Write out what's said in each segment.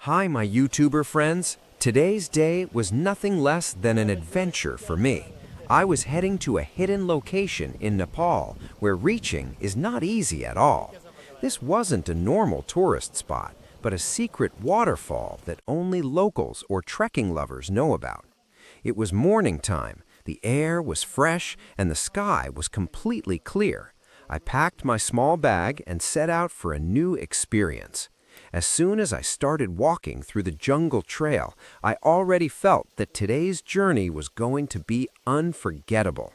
Hi, my YouTuber friends. Today's day was nothing less than an adventure for me. I was heading to a hidden location in Nepal where reaching is not easy at all. This wasn't a normal tourist spot, but a secret waterfall that only locals or trekking lovers know about. It was morning time, the air was fresh, and the sky was completely clear. I packed my small bag and set out for a new experience. As soon as I started walking through the jungle trail, I already felt that today's journey was going to be unforgettable.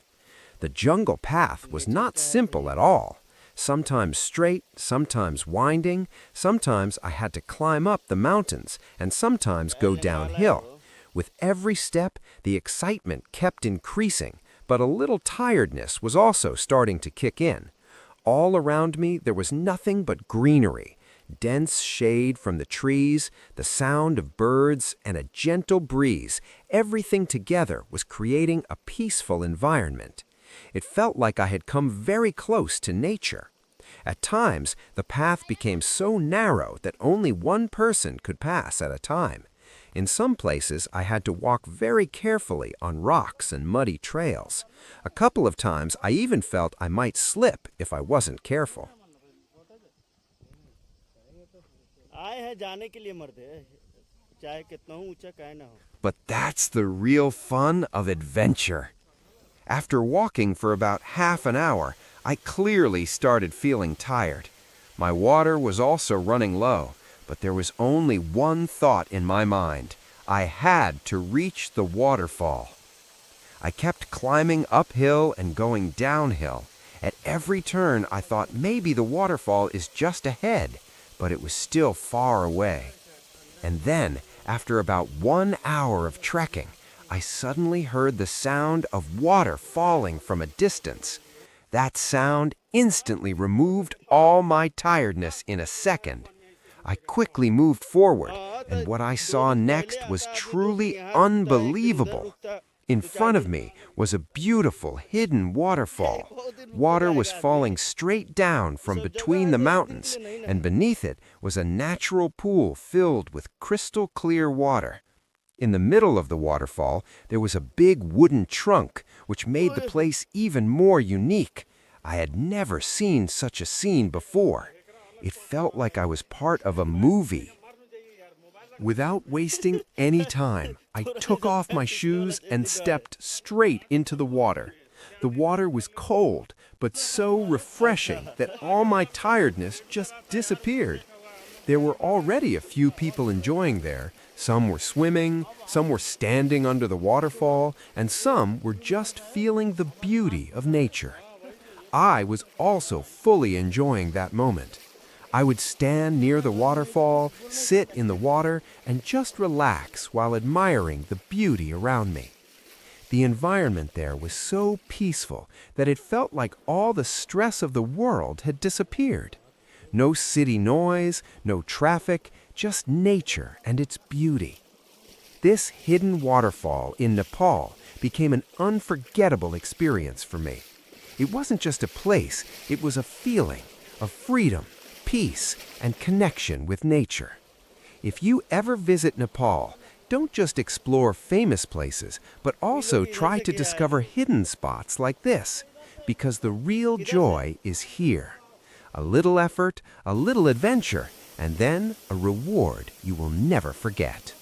The jungle path was not simple at all. Sometimes straight, sometimes winding, sometimes I had to climb up the mountains, and sometimes go downhill. With every step, the excitement kept increasing, but a little tiredness was also starting to kick in. All around me, there was nothing but greenery. Dense shade from the trees, the sound of birds, and a gentle breeze, everything together was creating a peaceful environment. It felt like I had come very close to nature. At times, the path became so narrow that only one person could pass at a time. In some places, I had to walk very carefully on rocks and muddy trails. A couple of times, I even felt I might slip if I wasn't careful. But that's the real fun of adventure. After walking for about half an hour, I clearly started feeling tired. My water was also running low, but there was only one thought in my mind. I had to reach the waterfall. I kept climbing uphill and going downhill. At every turn, I thought maybe the waterfall is just ahead, but it was still far away. And then, after about 1 hour of trekking, I suddenly heard the sound of water falling from a distance. That sound instantly removed all my tiredness in a second. I quickly moved forward, and what I saw next was truly unbelievable. In front of me was a beautiful hidden waterfall. Water was falling straight down from between the mountains, and beneath it was a natural pool filled with crystal clear water. In the middle of the waterfall, there was a big wooden trunk, which made the place even more unique. I had never seen such a scene before. It felt like I was part of a movie. Without wasting any time, I took off my shoes and stepped straight into the water. The water was cold, but so refreshing that all my tiredness just disappeared. There were already a few people enjoying there. Some were swimming, some were standing under the waterfall, and some were just feeling the beauty of nature. I was also fully enjoying that moment. I would stand near the waterfall, sit in the water, and just relax while admiring the beauty around me. The environment there was so peaceful that it felt like all the stress of the world had disappeared. No city noise, no traffic, just nature and its beauty. This hidden waterfall in Nepal became an unforgettable experience for me. It wasn't just a place, it was a feeling of freedom, peace, and connection with nature. If you ever visit Nepal, don't just explore famous places, but also try to discover hidden spots like this, because the real joy is here. A little effort, a little adventure, and then a reward you will never forget.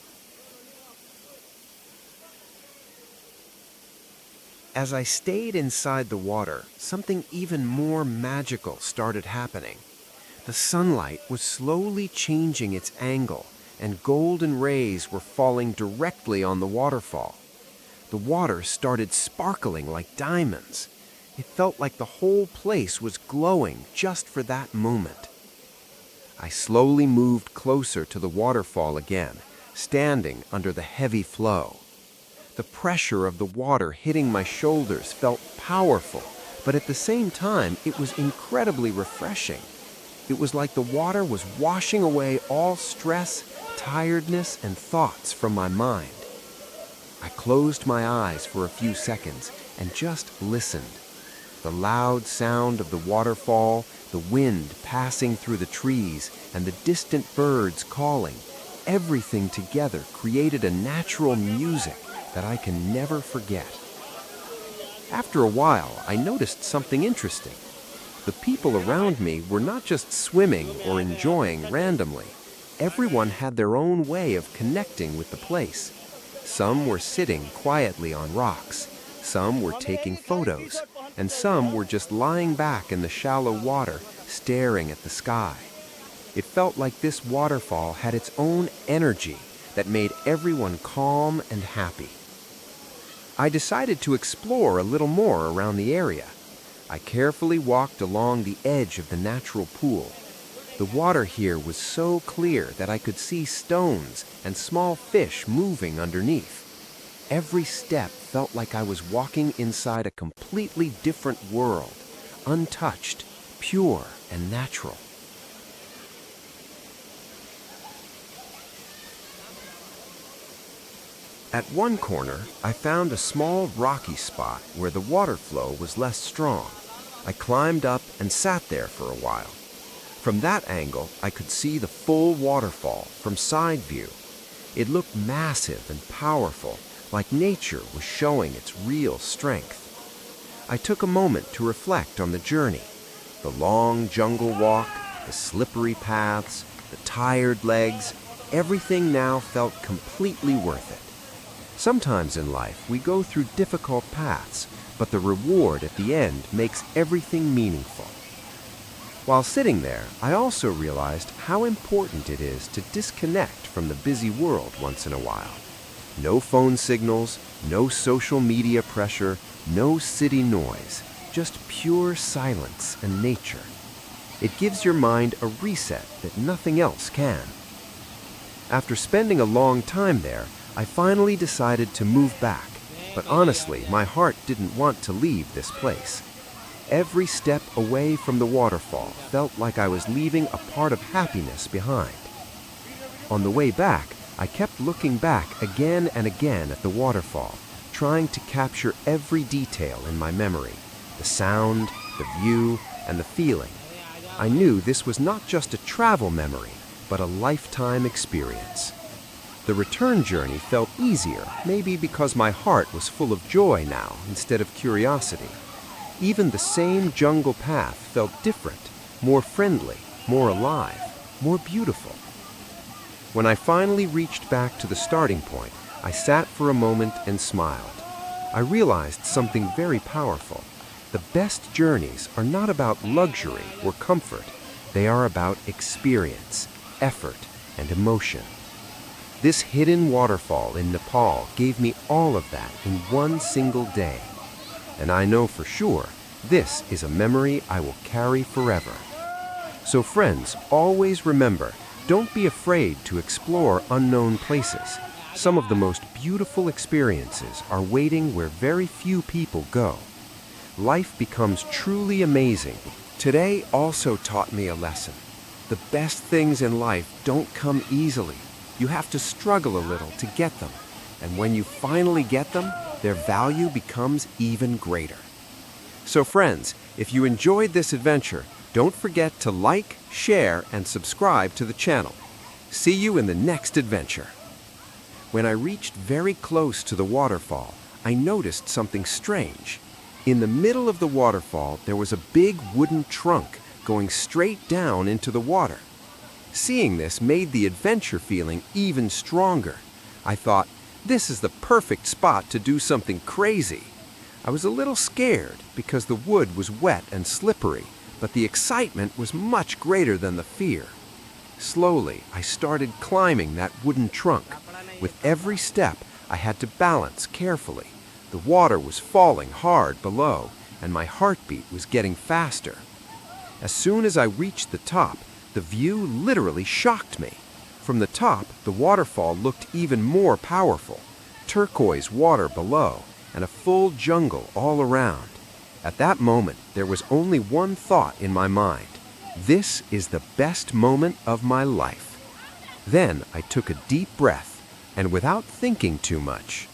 As I stayed inside the water, something even more magical started happening. The sunlight was slowly changing its angle, and golden rays were falling directly on the waterfall. The water started sparkling like diamonds. It felt like the whole place was glowing just for that moment. I slowly moved closer to the waterfall again, standing under the heavy flow. The pressure of the water hitting my shoulders felt powerful, but at the same time, it was incredibly refreshing. It was like the water was washing away all stress, tiredness, and thoughts from my mind. I closed my eyes for a few seconds and just listened. The loud sound of the waterfall, the wind passing through the trees, and the distant birds calling, everything together created a natural music that I can never forget. After a while, I noticed something interesting. The people around me were not just swimming or enjoying randomly. Everyone had their own way of connecting with the place. Some were sitting quietly on rocks, some were taking photos, and some were just lying back in the shallow water, staring at the sky. It felt like this waterfall had its own energy that made everyone calm and happy. I decided to explore a little more around the area. I carefully walked along the edge of the natural pool. The water here was so clear that I could see stones and small fish moving underneath. Every step felt like I was walking inside a completely different world, untouched, pure, and natural. At one corner, I found a small rocky spot where the water flow was less strong. I climbed up and sat there for a while. From that angle, I could see the full waterfall from side view. It looked massive and powerful, like nature was showing its real strength. I took a moment to reflect on the journey. The long jungle walk, the slippery paths, the tired legs, everything now felt completely worth it. Sometimes in life, we go through difficult paths, but the reward at the end makes everything meaningful. While sitting there, I also realized how important it is to disconnect from the busy world once in a while. No phone signals, no social media pressure, no city noise, just pure silence and nature. It gives your mind a reset that nothing else can. After spending a long time there, I finally decided to move back, but honestly, my heart didn't want to leave this place. Every step away from the waterfall felt like I was leaving a part of happiness behind. On the way back, I kept looking back again and again at the waterfall, trying to capture every detail in my memory, the sound, the view, and the feeling. I knew this was not just a travel memory, but a lifetime experience. The return journey felt easier, maybe because my heart was full of joy now instead of curiosity. Even the same jungle path felt different, more friendly, more alive, more beautiful. When I finally reached back to the starting point, I sat for a moment and smiled. I realized something very powerful. The best journeys are not about luxury or comfort. They are about experience, effort, and emotion. This hidden waterfall in Nepal gave me all of that in one single day. And I know for sure, this is a memory I will carry forever. So friends, always remember, don't be afraid to explore unknown places. Some of the most beautiful experiences are waiting where very few people go. Life becomes truly amazing. Today also taught me a lesson. The best things in life don't come easily. You have to struggle a little to get them. And when you finally get them, their value becomes even greater. So friends, if you enjoyed this adventure, don't forget to like, share, and subscribe to the channel. See you in the next adventure. When I reached very close to the waterfall, I noticed something strange. In the middle of the waterfall, there was a big wooden trunk going straight down into the water. Seeing this made the adventure feeling even stronger. I thought, this is the perfect spot to do something crazy. I was a little scared because the wood was wet and slippery, but the excitement was much greater than the fear. Slowly, I started climbing that wooden trunk. With every step, I had to balance carefully. The water was falling hard below, and my heartbeat was getting faster. As soon as I reached the top, the view literally shocked me. From the top, the waterfall looked even more powerful. Turquoise water below, and a full jungle all around. At that moment, there was only one thought in my mind. This is the best moment of my life. Then I took a deep breath, and without thinking too much,